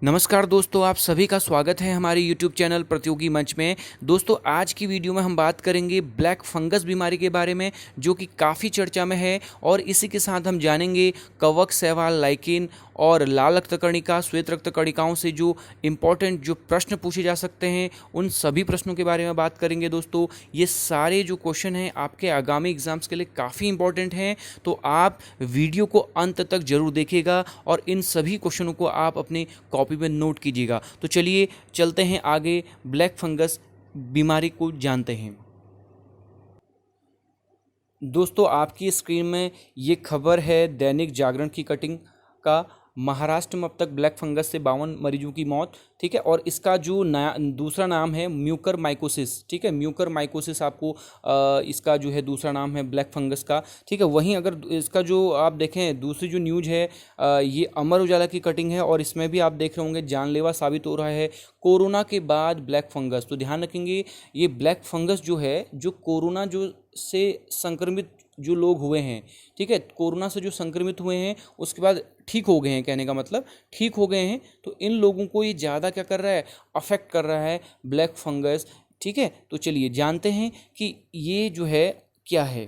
नमस्कार दोस्तों, आप सभी का स्वागत है हमारे YouTube चैनल प्रतियोगी मंच में। दोस्तों, आज की वीडियो में हम बात करेंगे ब्लैक फंगस बीमारी के बारे में, जो कि काफ़ी चर्चा में है। और इसी के साथ हम जानेंगे कवक, शैवाल, लाइकेन और लाल रक्तकणिका, श्वेत रक्तकणिकाओं से जो इम्पोर्टेंट जो प्रश्न पूछे जा सकते हैं, उन सभी प्रश्नों के बारे में बात करेंगे। दोस्तों, ये सारे जो क्वेश्चन हैं आपके आगामी एग्जाम्स के लिए काफ़ी इंपॉर्टेंट हैं, तो आप वीडियो को अंत तक जरूर देखिएगा और इन सभी क्वेश्चनों को आप अपने कॉपी में नोट कीजिएगा। तो चलिए चलते हैं आगे, ब्लैक फंगस बीमारी को जानते हैं। दोस्तों, आपकी स्क्रीन में ये खबर है दैनिक जागरण की कटिंग का। महाराष्ट्र में अब तक ब्लैक फंगस से 52 मरीजों की मौत। ठीक है, और इसका जो नया दूसरा नाम है म्यूकर माइकोसिस। ठीक है, म्यूकर माइकोसिस आपको इसका जो है दूसरा नाम है ब्लैक फंगस का। ठीक है, वहीं अगर इसका जो आप देखें दूसरी जो न्यूज है, ये अमर उजाला की कटिंग है और इसमें भी आप देख रहे होंगे जानलेवा साबित हो रहा है कोरोना के बाद ब्लैक फंगस। तो ध्यान रखेंगे, ये ब्लैक फंगस जो है, जो कोरोना जो से संक्रमित जो लोग हुए हैं, ठीक है, कोरोना से जो संक्रमित हुए हैं उसके बाद ठीक हो गए हैं, कहने का मतलब ठीक हो गए हैं, तो इन लोगों को ये ज़्यादा क्या कर रहा है, अफेक्ट कर रहा है ब्लैक फंगस। ठीक है, तो चलिए जानते हैं कि ये जो है क्या है।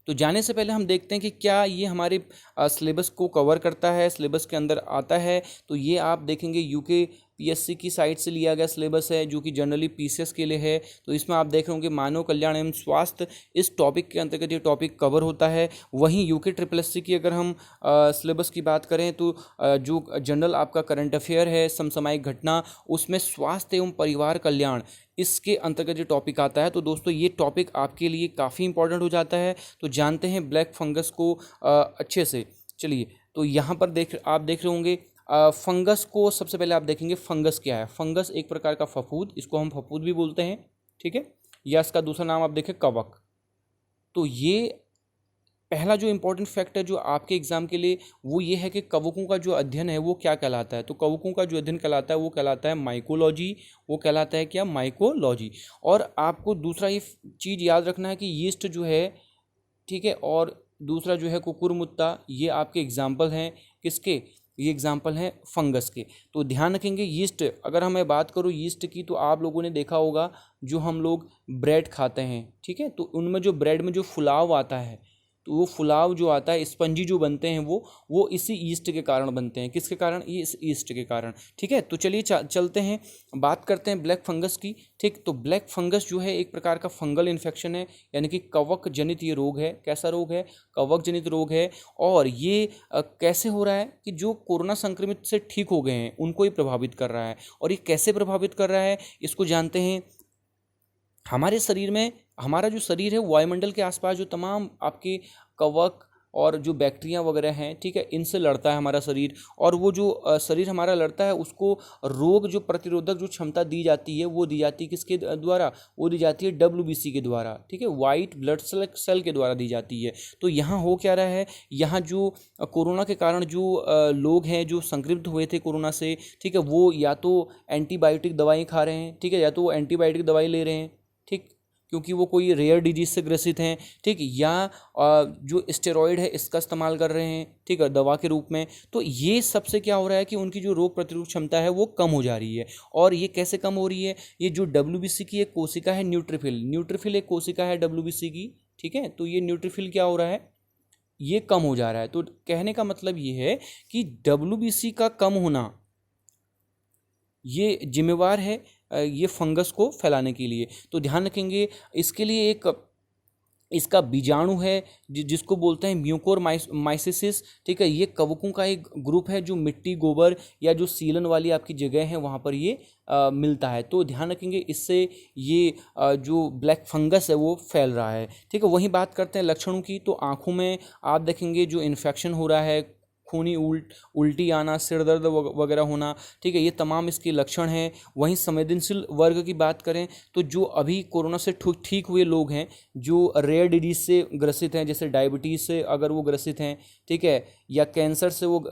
तो जाने से पहले हम देखते हैं कि क्या ये हमारे सिलेबस को कवर करता है, सिलेबस के अंदर आता है। तो ये आप देखेंगे यूके पीएससी की साइट से लिया गया सिलेबस है, जो कि जनरली पीसीएस के लिए है। तो इसमें आप देख रहे होंगे मानव कल्याण एवं स्वास्थ्य, इस टॉपिक के अंतर्गत ये टॉपिक कवर होता है। वहीं यूके ट्रिपल एससी की अगर हम सिलेबस की बात करें तो जो जनरल आपका करंट अफेयर है, समसामयिक घटना, उसमें स्वास्थ्य एवं परिवार कल्याण, इसके अंतर्गत जो टॉपिक आता है। तो दोस्तों, ये टॉपिक आपके लिए काफ़ी इंपॉर्टेंट हो जाता है। तो जानते हैं ब्लैक फंगस को अच्छे से। चलिए, तो यहाँ पर आप देख रहे होंगे फंगस को। सबसे पहले आप देखेंगे फंगस क्या है। फंगस एक प्रकार का फफूद, इसको हम फफूद भी बोलते हैं। ठीक है, या इसका दूसरा नाम आप देखें कवक। तो ये पहला जो इंपॉर्टेंट फैक्ट है जो आपके एग्जाम के लिए, वो ये है कि कवकों का जो अध्ययन है वो क्या कहलाता है। तो कवकों का जो अध्ययन कहलाता है वो कहलाता है माइकोलॉजी। वो कहलाता है क्या, माइकोलॉजी। और आपको दूसरा ये चीज़ याद रखना है कि यीस्ट जो है, ठीक है, और दूसरा जो है कुकुरमुत्ता, ये आपके एग्जाम्पल हैं किसके, ये एग्जाम्पल हैं फंगस के। तो ध्यान रखेंगे यीस्ट, अगर मैं बात करूँ यीस्ट की, तो आप लोगों ने देखा होगा जो हम लोग ब्रेड खाते हैं, ठीक है, तो उनमें जो ब्रेड में जो फुलाव आता है, तो वो फुलाव जो आता है, स्पंजी जो बनते हैं, वो इसी ईस्ट के कारण बनते हैं। किसके कारण, ये इस ईस्ट के कारण। ठीक है, तो चलिए चलते हैं, बात करते हैं ब्लैक फंगस की। ठीक, तो ब्लैक फंगस जो है एक प्रकार का फंगल इन्फेक्शन है, यानी कि कवक जनित ये रोग है। कैसा रोग है, कवक जनित रोग है। और ये कैसे हो रहा है कि जो कोरोना संक्रमित से ठीक हो गए हैं उनको ही प्रभावित कर रहा है। और ये कैसे प्रभावित कर रहा है, इसको जानते हैं। हमारे शरीर में, हमारा जो शरीर है, वायुमंडल के आसपास जो तमाम आपके कवक और जो बैक्टीरिया वगैरह हैं, ठीक है, इनसे लड़ता है हमारा शरीर। और वो जो शरीर हमारा लड़ता है, उसको रोग जो प्रतिरोधक जो क्षमता दी जाती है, वो दी जाती है किसके द्वारा, वो दी जाती है डब्ल्यूबीसी के द्वारा। ठीक है, वाइट ब्लड सेल के द्वारा दी जाती है। तो यहाँ हो क्या रहा है, यहाँ जो कोरोना के कारण जो लोग हैं जो संक्रमित हुए थे कोरोना से, ठीक है, वो या तो एंटीबायोटिक दवाई खा रहे हैं, ठीक है, या तो वो एंटीबायोटिक दवाई ले रहे हैं, ठीक, क्योंकि वो कोई रेयर डिजीज से ग्रसित हैं, ठीक, या जो स्टेरॉइड है इसका इस्तेमाल कर रहे हैं, ठीक है, दवा के रूप में। तो ये सबसे क्या हो रहा है कि उनकी जो रोग प्रतिरोधक क्षमता है वो कम हो जा रही है। और ये कैसे कम हो रही है, ये जो डब्ल्यूबीसी की एक कोशिका है, न्यूट्रोफिल एक कोशिका है डब्ल्यूबीसी की, ठीक है, तो ये न्यूट्रोफिल क्या हो रहा है, ये कम हो जा रहा है। तो कहने का मतलब ये है कि डब्ल्यूबीसी का कम होना ये जिम्मेवार है ये फंगस को फैलाने के लिए। तो ध्यान रखेंगे, इसके लिए एक इसका बीजाणु है जिसको बोलते हैं म्यूकोर माइसिस। ठीक है, ये कवकों का एक ग्रुप है जो मिट्टी, गोबर या जो सीलन वाली आपकी जगह है वहाँ पर ये मिलता है। तो ध्यान रखेंगे, इससे ये जो ब्लैक फंगस है वो फैल रहा है। ठीक है, वहीं बात करते हैं लक्षणों की। तो आँखों में आप देखेंगे जो इन्फेक्शन हो रहा है, खूनी उल्टी आना, सिर दर्द वगैरह होना, ठीक है, ये तमाम इसके लक्षण हैं। वहीं संवेदनशील वर्ग की बात करें तो जो अभी कोरोना से ठीक हुए लोग हैं, जो रेयर डिजीज से ग्रसित हैं, जैसे डायबिटीज़ से अगर वो ग्रसित हैं, ठीक है, या कैंसर से वो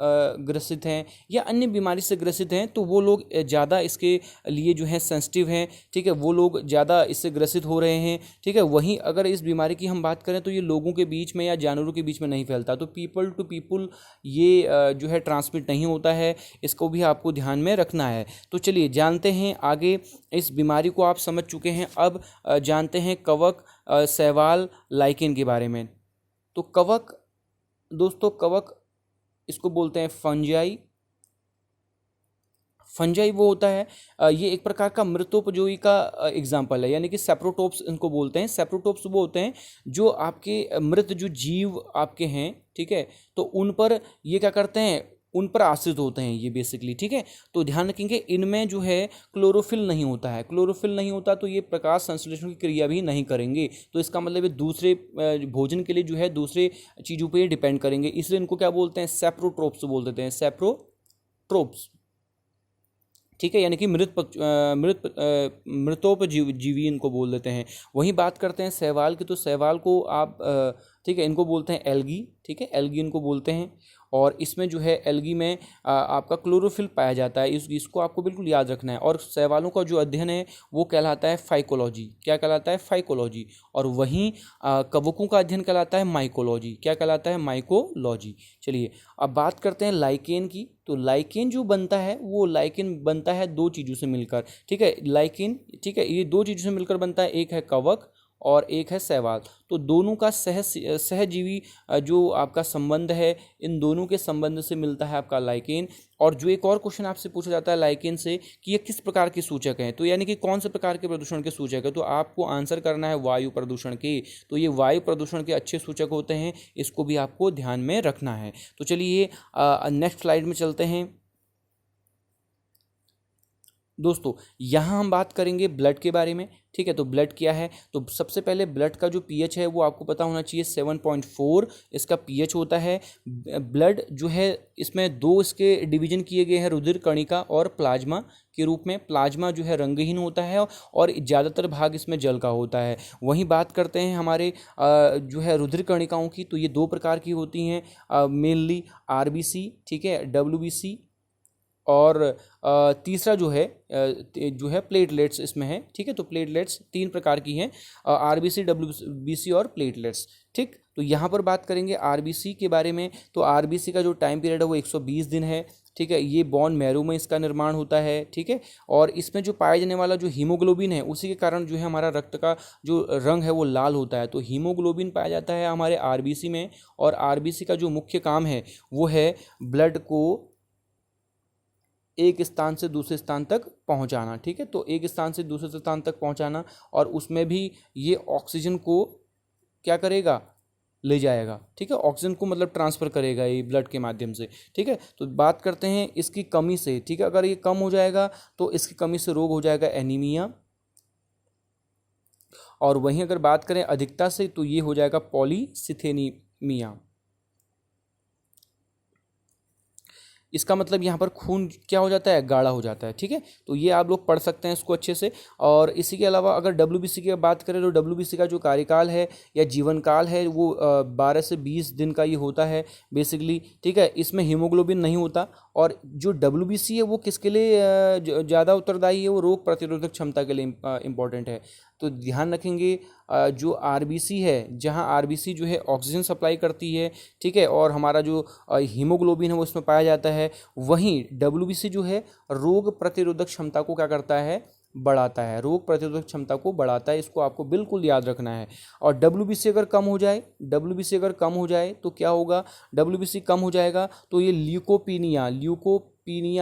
ग्रसित हैं, या अन्य बीमारी से ग्रसित हैं, तो वो लोग ज़्यादा इसके लिए जो है सेंसिटिव हैं, ठीक है, वो लोग ज़्यादा इससे ग्रसित हो रहे हैं। ठीक है, वहीं अगर इस बीमारी की हम बात करें तो ये लोगों के बीच में या जानवरों के बीच में नहीं फैलता। तो पीपल टू पीपल ये ये जो है ट्रांसमिट नहीं होता है, इसको भी आपको ध्यान में रखना है। तो चलिए जानते हैं आगे, इस बीमारी को आप समझ चुके हैं, अब जानते हैं कवक, शैवाल, लाइकेन के बारे में। तो कवक दोस्तों, कवक इसको बोलते हैं फंजाई। फंजाई वो होता है, ये एक प्रकार का मृतोपयोगी का एग्जाम्पल है, यानी कि सेप्रोटोप्स इनको बोलते हैं। सेप्रोटोप्स वो होते हैं जो आपके मृत जो जीव आपके हैं, ठीक है, तो उन पर ये क्या करते हैं, उन पर आश्रित होते हैं ये बेसिकली, ठीक है। तो ध्यान रखेंगे इनमें जो है क्लोरोफिल नहीं होता है, क्लोरोफिल नहीं होता तो ये प्रकाश संश्लेषण की क्रिया भी नहीं करेंगे। तो इसका मतलब ये दूसरे भोजन के लिए जो है दूसरे चीज़ों पे डिपेंड करेंगे, इसलिए इनको क्या बोलते हैं, सेप्रोट्रोप्स बोल देते हैं, सेप्रोट्रोप्स, ठीक है, यानी कि मृतोपजीवी इनको बोल देते हैं। वहीं बात करते हैं शैवाल की, तो शैवाल को आप ठीक है इनको बोलते हैं एल्गी, ठीक है, एल्गी इनको बोलते हैं। और इसमें जो है एल्गी में आपका क्लोरोफिल पाया जाता है, इसको आपको बिल्कुल याद रखना है। और शैवालों का जो अध्ययन है वो कहलाता है फाइकोलॉजी। क्या कहलाता है, फाइकोलॉजी। और वहीं कवकों का अध्ययन कहलाता है माइकोलॉजी। क्या कहलाता है, माइकोलॉजी। चलिए अब बात करते हैं लाइकेन की। तो लाइकेन जो बनता है वो लाइकेन बनता है दो चीज़ों से मिलकर, ठीक है, लाइकेन, ठीक है, ये दो चीज़ों से मिलकर बनता है, एक है कवक और एक है शैवाल। तो दोनों का सहजीवी जो आपका संबंध है, इन दोनों के संबंध से मिलता है आपका लाइकेन। और जो एक और क्वेश्चन आपसे पूछा जाता है लाइकेन से कि ये किस प्रकार के सूचक हैं, तो यानी कि कौन से प्रकार के प्रदूषण के सूचक है, तो आपको आंसर करना है वायु प्रदूषण के। तो ये वायु प्रदूषण के अच्छे सूचक होते हैं, इसको भी आपको ध्यान में रखना है। तो चलिए नेक्स्ट स्लाइड में चलते हैं दोस्तों। यहाँ हम बात करेंगे ब्लड के बारे में, ठीक है। तो ब्लड क्या है, तो सबसे पहले ब्लड का जो पीएच है वो आपको पता होना चाहिए, 7.4 इसका पीएच होता है। ब्लड जो है इसमें दो इसके डिवीजन किए गए हैं, रुधिर कणिका और प्लाज्मा के रूप में। प्लाज्मा जो है रंगहीन होता है और ज़्यादातर भाग इसमें जल का होता है। वहीं बात करते हैं हमारे जो है रुधिर कणिकाओं की, तो ये दो प्रकार की होती हैं मेनली, आरबीसी, ठीक है, डब्ल्यूबीसी, और तीसरा जो है प्लेटलेट्स इसमें है, ठीक है। तो प्लेटलेट्स तीन प्रकार की हैं, आरबीसी, डब्ल्यूबीसी और प्लेटलेट्स, ठीक। तो यहाँ पर बात करेंगे आरबीसी के बारे में। तो आरबीसी का जो टाइम पीरियड है वो 120 दिन है, ठीक है। ये बोन मैरो में इसका निर्माण होता है, ठीक है। और इसमें जो पाया जाने वाला जो हीमोग्लोबिन है उसी के कारण जो है हमारा रक्त का जो रंग है वो लाल होता है। तो हीमोग्लोबिन पाया जाता है हमारे आरबीसी में। और आरबीसी का जो मुख्य काम है वो है ब्लड को एक स्थान से दूसरे स्थान तक पहुंचाना, ठीक है। तो एक स्थान से दूसरे स्थान तक पहुंचाना, और उसमें भी ये ऑक्सीजन को क्या करेगा, ले जाएगा, ठीक है। ऑक्सीजन को मतलब ट्रांसफ़र करेगा ये ब्लड के माध्यम से, ठीक है। तो बात करते हैं इसकी कमी से, ठीक है। अगर ये कम हो जाएगा तो इसकी कमी से रोग हो जाएगा एनीमिया। और वहीं अगर बात करें अधिकता से तो ये हो जाएगा पॉलीसिथेनीमिया। इसका मतलब यहाँ पर खून क्या हो जाता है, गाढ़ा हो जाता है, ठीक है। तो ये आप लोग पढ़ सकते हैं इसको अच्छे से। और इसी के अलावा अगर डब्ल्यूबीसी की बात करें तो डब्ल्यूबीसी का जो कार्यकाल है या जीवन काल है वो 12 से 20 दिन का ये होता है बेसिकली, ठीक है। इसमें हीमोग्लोबिन नहीं होता। और जो डब्ल्यूबीसी है वो किसके लिए ज़्यादा उत्तरदायी है, वो रोग प्रतिरोधक क्षमता के लिए इम्पॉर्टेंट है। तो ध्यान रखेंगे जो आरबीसी है, जहां आरबीसी जो है ऑक्सीजन सप्लाई करती है, ठीक है, और हमारा जो हीमोग्लोबिन है वो इसमें पाया जाता है। वहीं डब्ल्यूबीसी जो है रोग प्रतिरोधक क्षमता को क्या करता है, बढ़ाता है, रोग प्रतिरोधक क्षमता को बढ़ाता है। इसको आपको बिल्कुल याद रखना है। और डब्ल्यूबीसी अगर कम हो जाए तो क्या होगा, डब्ल्यूबीसी कम हो जाएगा तो ये ल्यूकोपीनिया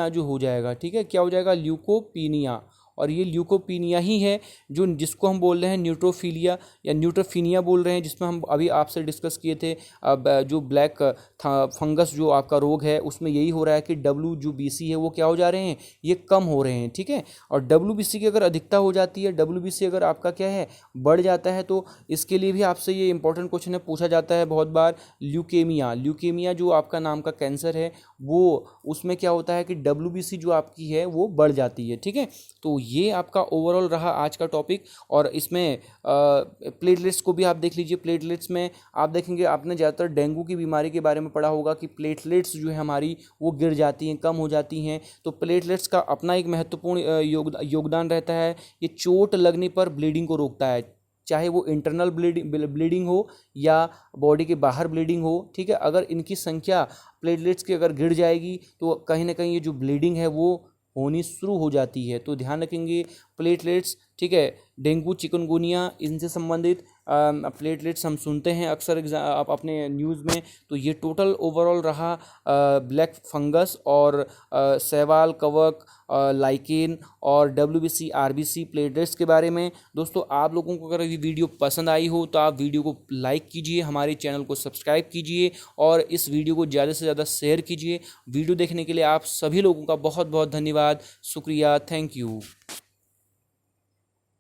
जो हो जाएगा, ठीक है। क्या हो जाएगा, ल्यूकोपीनिया। और ये ल्यूकोपीनिया ही है जिसको हम बोल रहे हैं न्यूट्रोफिलिया या न्यूट्रोफीनिया बोल रहे हैं, जिसमें हम अभी आपसे डिस्कस किए थे। अब जो ब्लैक फंगस जो आपका रोग है उसमें यही हो रहा है कि WBC है वो क्या हो जा रहे हैं, ये कम हो रहे हैं, ठीक है। और WBC की अगर अधिकता हो जाती है, WBC अगर आपका क्या है, बढ़ जाता है, तो इसके लिए भी आपसे ये इंपॉर्टेंट क्वेश्चन है, पूछा जाता है बहुत बार, ल्यूकेमिया जो आपका नाम का कैंसर है वो, उसमें क्या होता है कि WBC जो आपकी है वो बढ़ जाती है, ठीक है। तो ये आपका ओवरऑल रहा आज का टॉपिक। और इसमें प्लेटलेट्स को भी आप देख लीजिए। प्लेटलेट्स में आप देखेंगे, आपने ज़्यादातर डेंगू की बीमारी के बारे में पढ़ा होगा कि प्लेटलेट्स जो है हमारी वो गिर जाती हैं, कम हो जाती हैं। तो प्लेटलेट्स का अपना एक महत्वपूर्ण योगदान रहता है। ये चोट लगने पर ब्लीडिंग को रोकता है, चाहे वो इंटरनल ब्लीडिंग हो या बॉडी के बाहर ब्लीडिंग हो, ठीक है। अगर इनकी संख्या प्लेटलेट्स की अगर गिर जाएगी तो कहीं ना कहीं ये जो ब्लीडिंग है वो होनी शुरू हो जाती है। तो ध्यान रखेंगे प्लेटलेट्स, ठीक है। डेंगू चिकनगुनिया इनसे संबंधित प्लेटलेट्स हम सुनते हैं अक्सर आप अपने न्यूज़ में। तो ये टोटल ओवरऑल रहा ब्लैक फंगस और शैवाल कवक, लाइकेन और WBC RBC प्लेटलेट्स के बारे में। दोस्तों आप लोगों को अगर ये वीडियो पसंद आई हो तो आप वीडियो को लाइक कीजिए, हमारे चैनल को सब्सक्राइब कीजिए और इस वीडियो को ज़्यादा से ज़्यादा शेयर कीजिए। वीडियो देखने के लिए आप सभी लोगों का बहुत बहुत धन्यवाद, शुक्रिया, थैंक यू।